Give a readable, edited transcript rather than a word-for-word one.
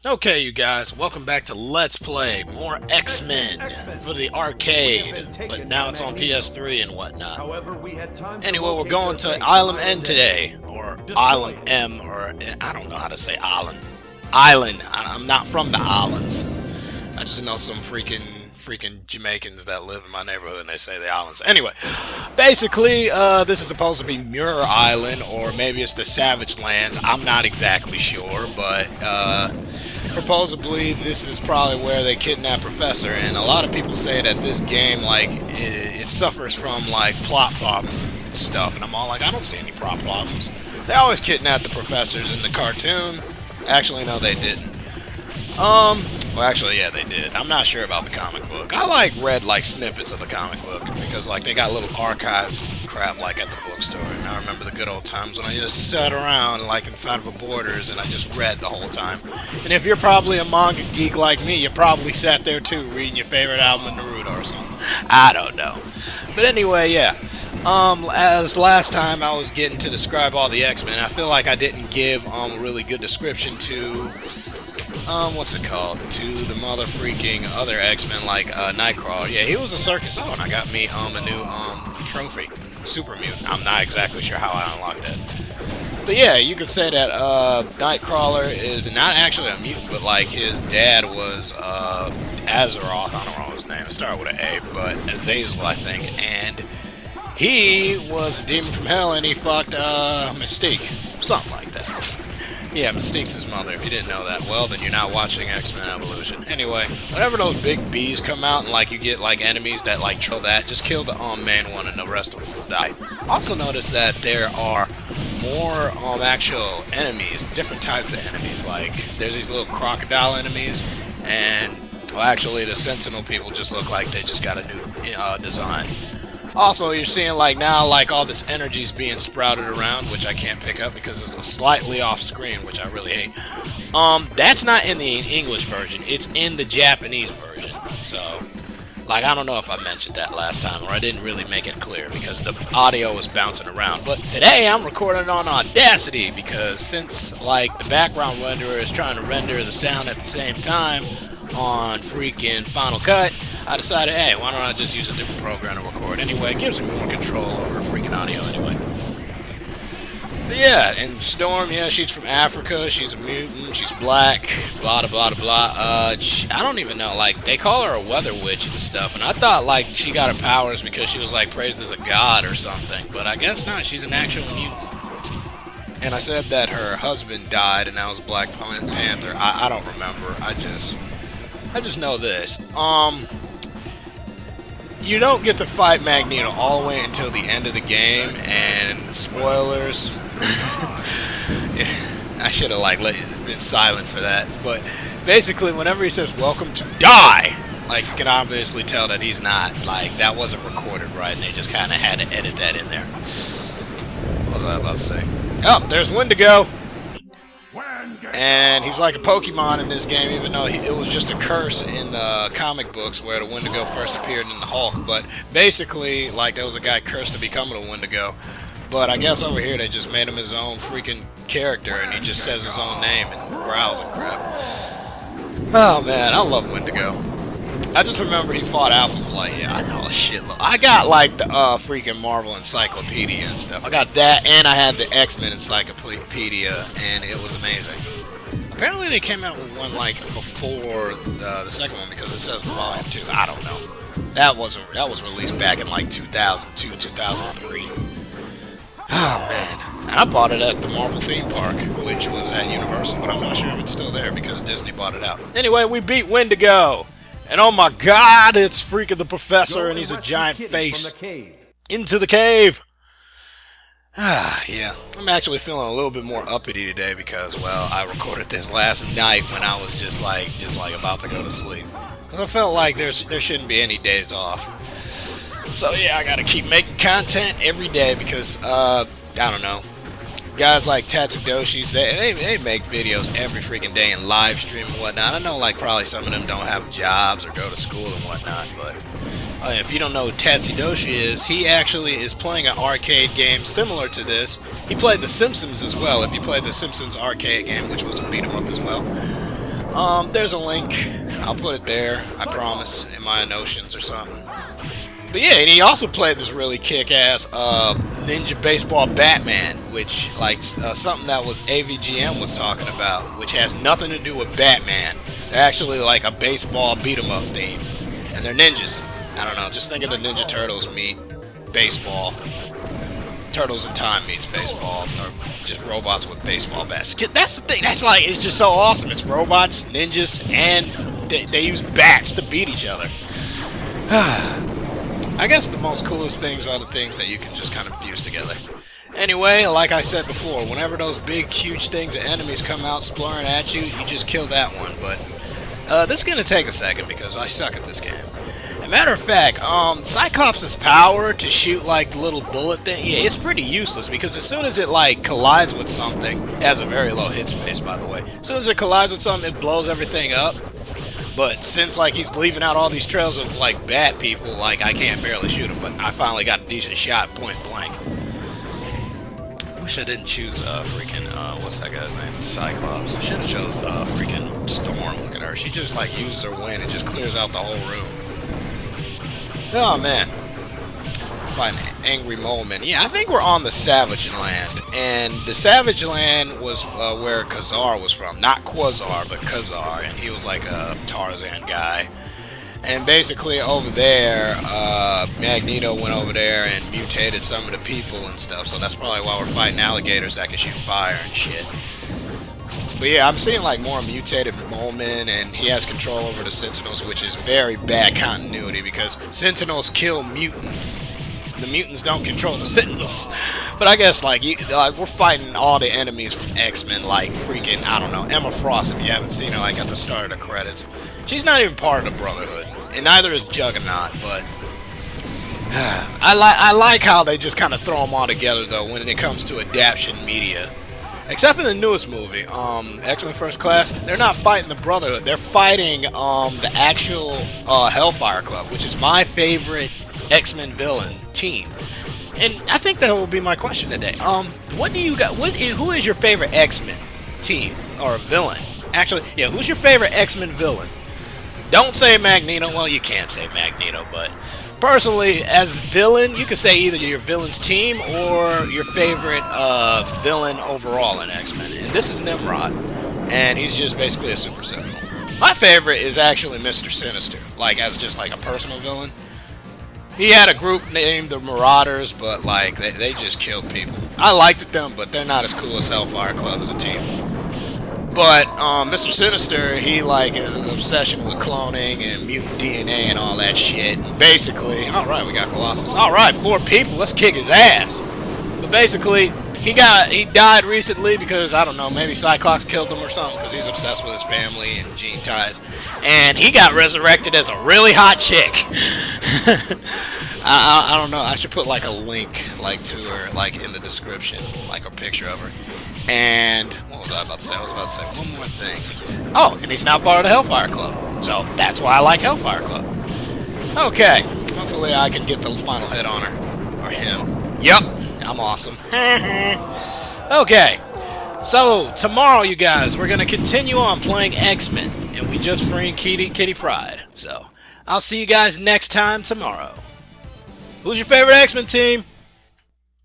Okay, you guys, welcome back to Let's Play more X-Men for the arcade, but now it's on PS3 and whatnot. Anyway, we're going to Island N today, or Island M, or I don't know how to say island. Island. I'm not from the islands. I just know some freaking Jamaicans that live in my neighborhood and they say the islands. Anyway, basically, this is supposed to be Muir Island, or maybe it's the Savage Lands. I'm not exactly sure, but supposedly this is probably where they kidnap Professor, and a lot of people say that this game, like, it suffers from, like, plot problems and stuff, and I'm all like, I don't see any plot problems. They always kidnap the professors in the cartoon. Actually, no, they didn't. Well, actually, yeah, they did. I'm not sure about the comic book. I, read, snippets of the comic book, because, they got little archive crap, at the bookstore, and I remember the good old times when I just sat around, inside of a Borders, and I just read the whole time. And if you're probably a manga geek like me, you probably sat there, too, reading your favorite album, Naruto, or something. I don't know. But anyway, yeah. As last time I was getting to describe all the X-Men, I feel like I didn't give, a really good description to what's it called? To the mother freaking other X-Men, Nightcrawler. Yeah, he was a circus. Oh, and I got me, a new, trophy. Super Mutant. I'm not exactly sure how I unlocked that. But yeah, you could say that, Nightcrawler is not actually a mutant, but, his dad was, Azeroth. I don't know his name. It started with an A, but Azazel, I think. And he was a demon from hell, and he fucked, Mystique. Something like that. Yeah, Mystique's his mother. If you didn't know that, well, then you're not watching X-Men Evolution. Anyway, whenever those big bees come out and, you get, enemies that, kill that, just kill the, main one and the rest of them will die. Also notice that there are more, actual enemies, different types of enemies. There's these little crocodile enemies, and, well, actually, the Sentinel people just look like they just got a new, design. Also, you're seeing, now, all this energy's being sprouted around, which I can't pick up because it's slightly off screen, which I really hate. That's not in the English version. It's in the Japanese version. So, I don't know if I mentioned that last time, or I didn't really make it clear because the audio was bouncing around. But today, I'm recording on Audacity because since, the background renderer is trying to render the sound at the same time on freaking Final Cut, I decided, hey, why don't I just use a different program to record? Anyway, it gives me more control over freaking audio anyway. But yeah, and Storm, yeah, she's from Africa, she's a mutant, she's black, blah, blah, blah, blah. I don't even know, they call her a weather witch and stuff, and I thought, she got her powers because she was, praised as a god or something, but I guess not, she's an actual mutant. And I said that her husband died, and that was Black Panther. I don't remember, I just know this. You don't get to fight Magneto all the way until the end of the game, and spoilers. I should have been silent for that. But basically, whenever he says "Welcome to die," you can obviously tell that he's not that wasn't recorded right, and they just kind of had to edit that in there. What was I about to say? Oh, there's Wendigo. And he's like a Pokemon in this game, even though it was just a curse in the comic books where the Wendigo first appeared in the Hulk. But basically, there was a guy cursed to becoming a Wendigo. But I guess over here they just made him his own freaking character, and he just says his own name and growls and crap. Oh man, I love Wendigo. I just remember he fought Alpha Flight. Yeah, I know a shitload. I got the freaking Marvel Encyclopedia and stuff. I got that, and I had the X-Men Encyclopedia, and it was amazing. Apparently they came out with one before the second one because it says the volume 2. I don't know. That was released back in 2002, 2003. Oh man. And I bought it at the Marvel theme park, which was at Universal, but I'm not sure if it's still there because Disney bought it out. Anyway, we beat Wendigo. And oh my god, it's freaking the Professor, and he's a giant face. Into the cave! Ah, yeah. I'm actually feeling a little bit more uppity today because, well, I recorded this last night when I was just about to go to sleep. Because I felt like there shouldn't be any days off. So yeah, I gotta keep making content every day because, I don't know. Guys like Tatsudoshis, they make videos every freaking day and live stream and whatnot. I know probably some of them don't have jobs or go to school and whatnot, but if you don't know who Tatsudoshi is, he actually is playing an arcade game similar to this. He played The Simpsons as well, if you played The Simpsons arcade game, which was a beat 'em up as well. There's a link. I'll put it there, I promise, in my notions or something. But yeah, and he also played this really kick-ass Ninja Baseball Batman, which, like, something that was AVGM was talking about, which has nothing to do with Batman. They're actually like a baseball beat-em-up theme, and they're ninjas. I don't know, just think of the Ninja Turtles meet baseball. Turtles in Time meets baseball, or just robots with baseball bats. That's the thing, that's like, it's just so awesome. It's robots, ninjas, and they use bats to beat each other. I guess the most coolest things are the things that you can just kind of fuse together. Anyway, like I said before, whenever those big, huge things of enemies come out exploring at you, you just kill that one. But this is going to take a second because I suck at this game. As a matter of fact, Cyclops' power to shoot like the little bullet thing, yeah, it's pretty useless because as soon as it like collides with something, it has a very low hit space by the way, as soon as it collides with something, it blows everything up. But since like he's leaving out all these trails of like bad people, like I can't barely shoot him, but I finally got a decent shot point blank. Wish I didn't choose freaking what's that guy's name? Cyclops. I should have chose freaking Storm. Look at her. She just like uses her wind and just clears out the whole room. Oh man. Fighting Angry Moleman. Yeah, I think we're on the Savage Land, and the Savage Land was where Khazar was from. Not Quasar, but Khazar, and he was like a Tarzan guy. And basically over there, Magneto went over there and mutated some of the people and stuff, so that's probably why we're fighting alligators that can shoot fire and shit. But yeah, I'm seeing like more mutated Moleman, and he has control over the Sentinels, which is very bad continuity because Sentinels kill mutants. The mutants don't control the Sentinels. But I guess like we're fighting all the enemies from X-Men, like freaking, I don't know, Emma Frost, if you haven't seen her like at the start of the credits. She's not even part of the Brotherhood, and neither is Juggernaut, but I like how they just kind of throw them all together though when it comes to adaptation media. Except in the newest movie, X-Men First Class, they're not fighting the Brotherhood, they're fighting the actual Hellfire Club, which is my favorite X-Men villain team. And I think that will be my question today. What do you got? Who is your favorite X-Men team or villain? Actually, yeah, who's your favorite X-Men villain? Don't say Magneto. Well, you can't say Magneto, but personally, as villain, you could say either your villain's team or your favorite villain overall in X-Men. And this is Nimrod, and he's just basically a super sentinel. My favorite is actually Mr. Sinister, like as just like a personal villain. He had a group named the Marauders, but like they just killed people. I liked them, but they're not as cool as Hellfire Club as a team. But Mr. Sinister, he like is an obsession with cloning and mutant DNA and all that shit. Basically, all right, we got Colossus. All right, 4 people, let's kick his ass. But basically, he died recently because I don't know, maybe Cyclops killed him or something because he's obsessed with his family and gene ties. And he got resurrected as a really hot chick. I don't know. I should put like a link like to her like in the description, like a picture of her. And what was I about to say? I was about to say one more thing. Oh, and he's now part of the Hellfire Club. So that's why I like Hellfire Club. Okay. Hopefully I can get the final hit on her. Or him. Yep. I'm awesome. Okay. So, tomorrow, you guys, we're going to continue on playing X-Men. And we just freed Kitty Pryde. So, I'll see you guys next time tomorrow. Who's your favorite X-Men team?